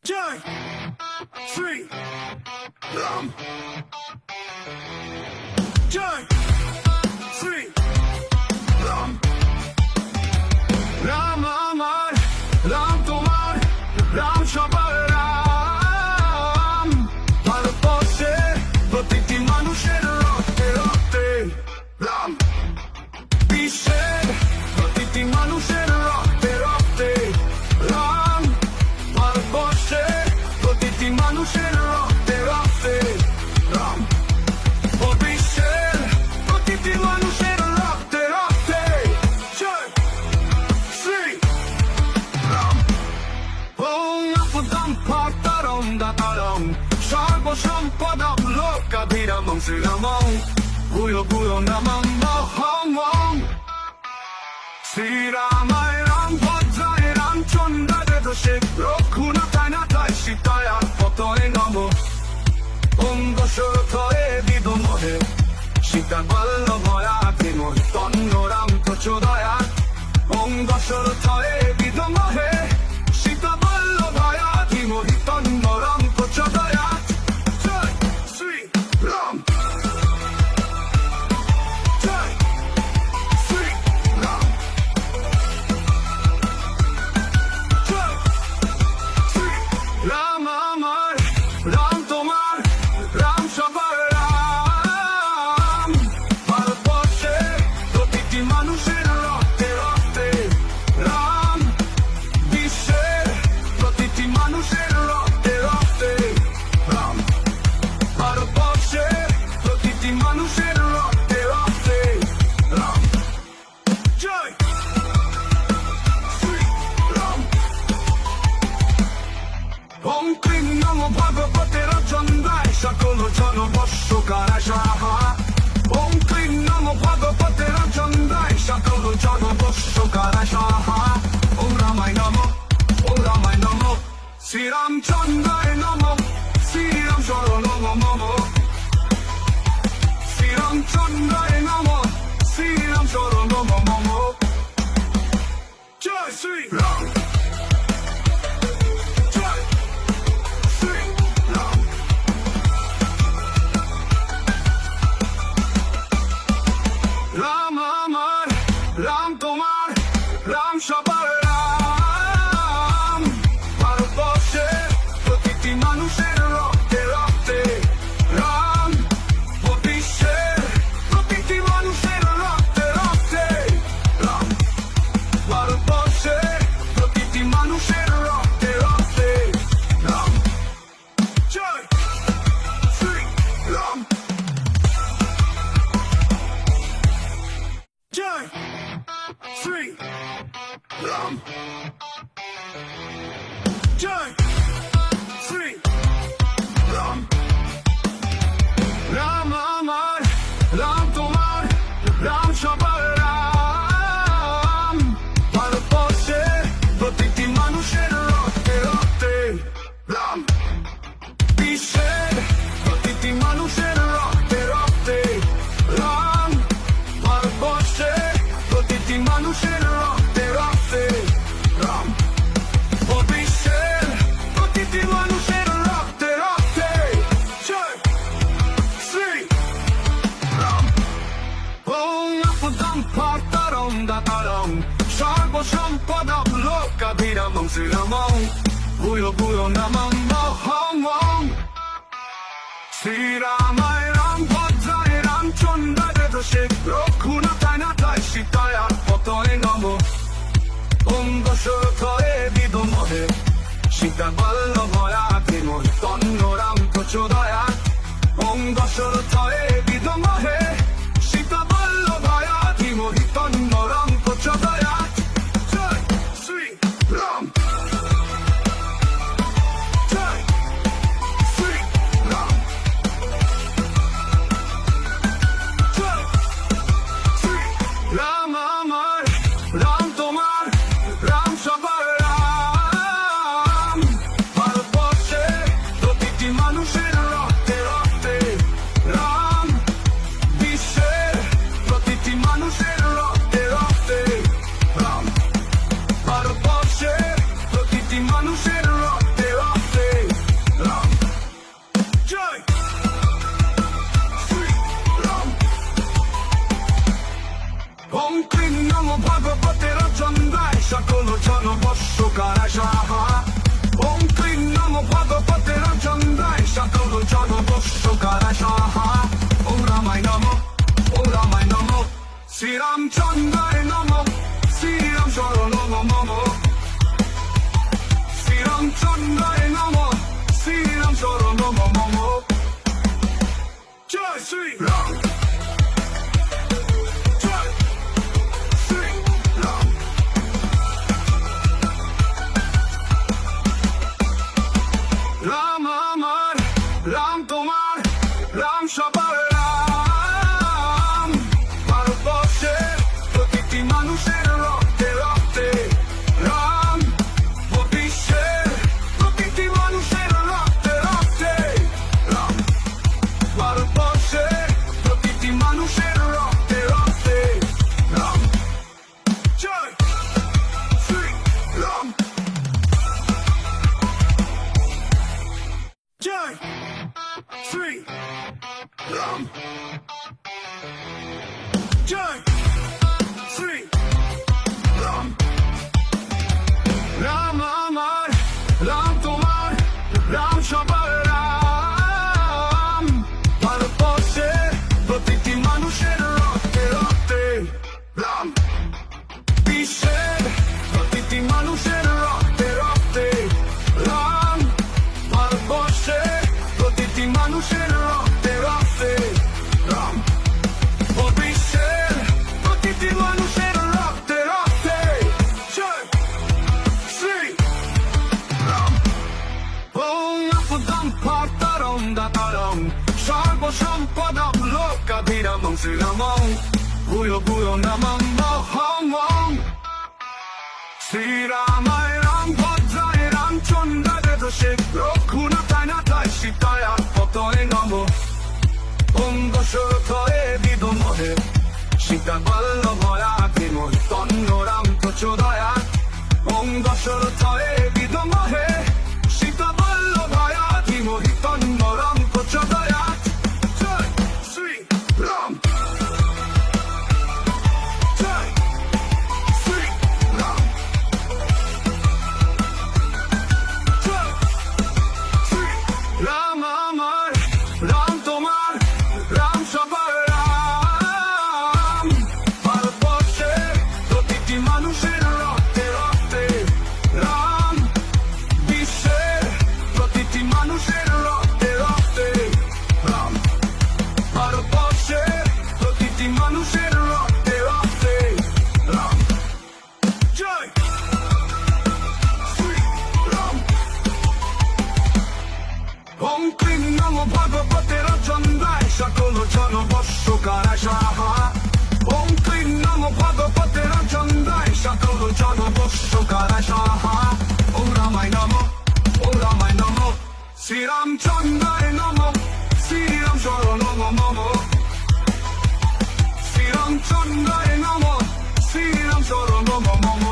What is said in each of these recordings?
Jai Sri Ram Jai Sri Ram Ram আমার রাম তোমার রাম সবার রাম ভারতবর্ষে প্রতিটি মানুষের রক্তে রক্তে রাম বিশ্বের প্রতিটি মানুষের রক্তে রক্তে রাম ভারতবর্ষে প্রতিটি মানুষের রক্তে রক্তে রাম ও বিশ্বের প্রতিটি মানুষের রক্তে রক্তে জয় শ্রী রাম ওম আপদম পাতারম দাতারম সর্বসম্পদম লোকাভিরামং শ্রীরামং ভূয়ো ভূয়ো নমঃ মহং শ্রীরামায় রাম ভদ্রায় রামচন্দ্রায় দোষে রঘুনাথায় নাথায় সীতায় পতয়ে নমঃ ওম দশরথয়ে বিদমহে সীতা বল্লভয়া ধীমহি তন্ন রাম প্রচোদয়াৎ ওম দশরথয়ে বিদমহে সীতা বল্লভয়া ধীমহি তন্ন রাম প্রচোদয়াৎ জয় শ্রী রাম জয় শ্রী রাম জয় শ্রী রাম আমার রাম তোমার রাম সবার রাম ভারতবর্ষে প্রতিটি মানুষের রক্তে রক্তে রাম বিশ্বের প্রতিটি মানুষের রক্তে রক্তে রাম ভারতবর্ষে প্রতিটি মানুষের রক্তে রক্তে রাম জয় শ্রী রাম ওম ক্লীং নমো ভগবতে রচন্দ্রায় সকল জনবৎসকারায় স্বাহা ওম ক্লীং নমো ভগবতে রচন্দ্রায় সকল জনবৎসকারায় স্বাহা ওম রামায় নমঃ ওম রামায় নমঃ শ্রীরামচন্দ্রায় নমঃ শ্রীরাম শরণং মম শ্রীরামচন্দ্রায় নমঃ শ্রীরাম শরণং মম জয় শ্রী রাম জয় শ্রী রাম রাম আমার রাম তোমার রাম সবার রাম ভারতবর্ষে প্রতিটি মানুষের রক্তে রক্তে রাম ও বিশ্বের প্রতিটি মানুষের রক্তে রক্তে রাম ভারতবর্ষে প্রতিটি মানুষের রক্তে রক্তে রাম জয় শ্রী রাম জয় শ্রী রাম জয় শ্রী রাম রাম আমার রাম তোমার রাম সবার রাম ভারতবর্ষে প্রতিটি মানুষের রক্তে রক্তে রাম বিশ্বের প্রতিটি মানুষের রক্তে রক্তে রাম ভারতবর্ষে প্রতিটি মানুষের রক্তে রক্তে রাম ও বিশ্বের প্রতিটি মানুষের রক্তে রক্তে জয় শ্রী রাম ওম আপদম পাতারম দাতারম সর্বসম্পদম লোকাভিরামং শ্রীরামং ভূয়ো ভূয়ো নমঃ মহং শ্রীরামায় রাম ভদ্রায় রামচন্দ্রায় দোষে রঘুনাথায় নাথায় সীতায় পতয়ে নমঃ ওম দশরথয়ে বিদমহে সীতা বল্লভয়া ধীমহি তন্ন রাম প্রচোদয়াৎ ওম দশরথয়ে বিদমহে সীতা বল্লভয়া ধীমহি তন্ন রাম প্রচোদয়াৎ জয় শ্রী রাম জয় শ্রী রাম জয় শ্রী রাম আমার রাম তোমার রাম সবার রাম ভারতবর্ষে প্রতিটি মানুষের রক্তে রক্তে রাম চন্দ্রায় নম শ্রীরাম শরণ মম জয় শ্রীরাম জয় শ্রীরাম রাম আমার রাম তোমার রাম সবার রাম ভারতবর্ষের প্রতিটি মানুষের রক্তে রক্তে রাম ও বিশ্বের প্রতিটি মানুষের রক্তে রক্তে রাম ভারতবর্ষের প্রতিটি মানুষের রক্তে রক্তে রাম জয় শ্রী রাম জয় শ্রী রাম জয় শ্রী রাম রাম আমার রাম তোমার রাম সবার রাম ভারতবর্ষের প্রতিটি মানুষের রক্তে রক্তে রাম বিশ্বের প্রতিটি মানুষের রক্তে রক্তে রাম ভারতবর্ষের প্রতিটি মানুষের রক্তে রক্তে রাম ও বিশ্বের প্রতিটি মানুষের রক্তে রক্তে জয় শ্রী রাম ওং আপদম পাতারম দাতারম সর্বসম্পদম লোকাভিরামং শ্রীরামং ভূয় ভূয় নমঃ মহং শ্রীরামায় রাম ভদ্রায় রামচন্দ্রায় দোষে রঘুনাথায় নাথায় সীতায় পতয়ে নম ওং দশরথয়ে বিদমহে সীতা বল্লভয়া ধীমহি তন্ন রাম প্রচোদয়াৎ ওং দশরথয়ে বিদমহে সীতা বল্লভয়া ধীমহি তন্ন রাম প্রচোদয়াৎ জয় শ্রী রাম জয় শ্রী রাম জয় শ্রী রাম আমার রাম তোমার রাম সবার রাম ভারতবর্ষের প্রতিটি মানুষের রক্তে রক্তে রাম বিশ্বের প্রতিটি মানুষের রক্তে রক্তে রাম ভারতবর্ষের প্রতিটি মানুষের রক্তে রক্তে রাম জয় শ্রী রাম ওং ক্লীং নমো ভগবতে রচন্দ্রায় সকল জনবৎসকারায় স্বাহা ওং ক্লীং নমো ভগবতে রচন্দ্রায় সকল জনবৎসকারায় স্বাহা ওং রামায় নমঃ ওং রামায় নমঃ শ্রীরামচন্দ্রায় নমঃ শ্রীরাম শরণ মম শ্রীরামচন্দ্রায় নমঃ শ্রীরাম শরণ মম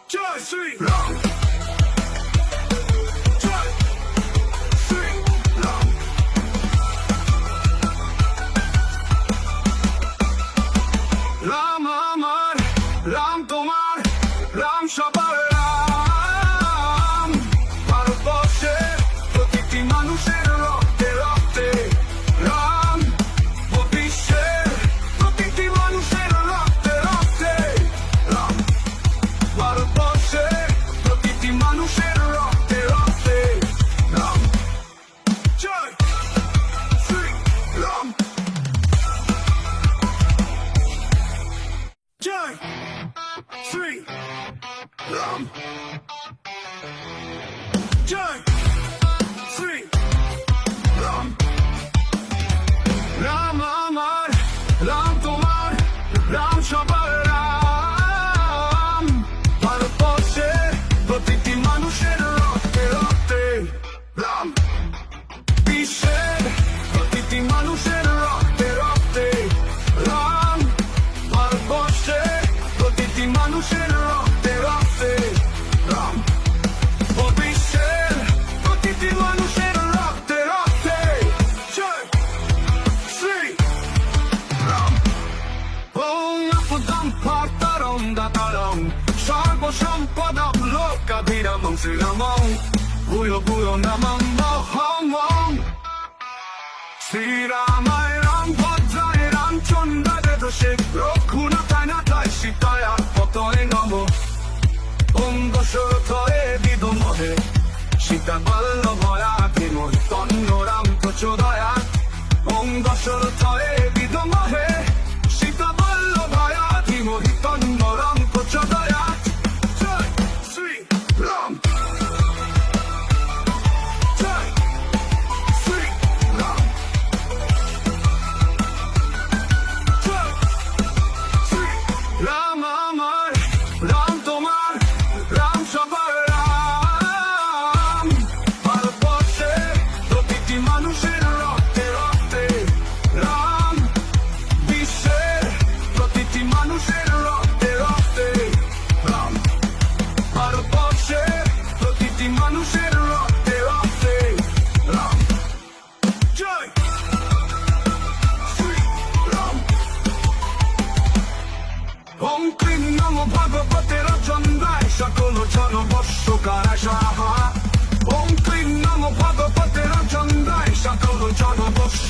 জয় শ্রী রাম জয় শ্রী রাম রাম আমার রাম তোমার রাম সবার রাম ভারতবর্ষের প্রতিটি মানুষের রক্তে রক্তে রাম ও বিশ্বের প্রতিটি মানুষের রক্তে রক্তে রাম ভারতবর্ষের প্রতিটি মানুষের রক্তে রক্তে রাম জয় শ্রী রাম জয় শ্রী রাম জয় শ্রী রাম রাম আমার রাম তোমার রাম সবার রাম ভারতবর্ষের প্রতিটি মানুষের রক্তে রক্তে রাম বিশ্বের প্রতিটি মানুষের রক্তে রক্তে রাম ভারতবর্ষের প্রতিটি মানুষের রক্তে রক্তে রাম ও বিশ্বের প্রতিটি মানুষের রক্তে রক্তে জয় শ্রী রাম ওং আপদম পাতারম দাতারম সর্বসম্পদম লোকাভিরামং শ্রীরামং ভূয় ভূয় নমঃ মহং শ্রীরামায় রাম ভদ্রায় রামচন্দ্রায় দোষে রঘুনাথায় নাথায় সীতায় পতয়ে নম ওং দশরথয়ে বিদমহে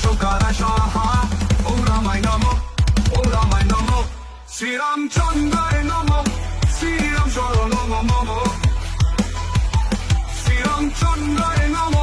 নাশকারায় সাহা ও রামায় নম ও রামায় নম শ্রীরামচন্দ্রায় নম শ্রীরাম শরণ মম শ্রীরামচন্দ্রায় নম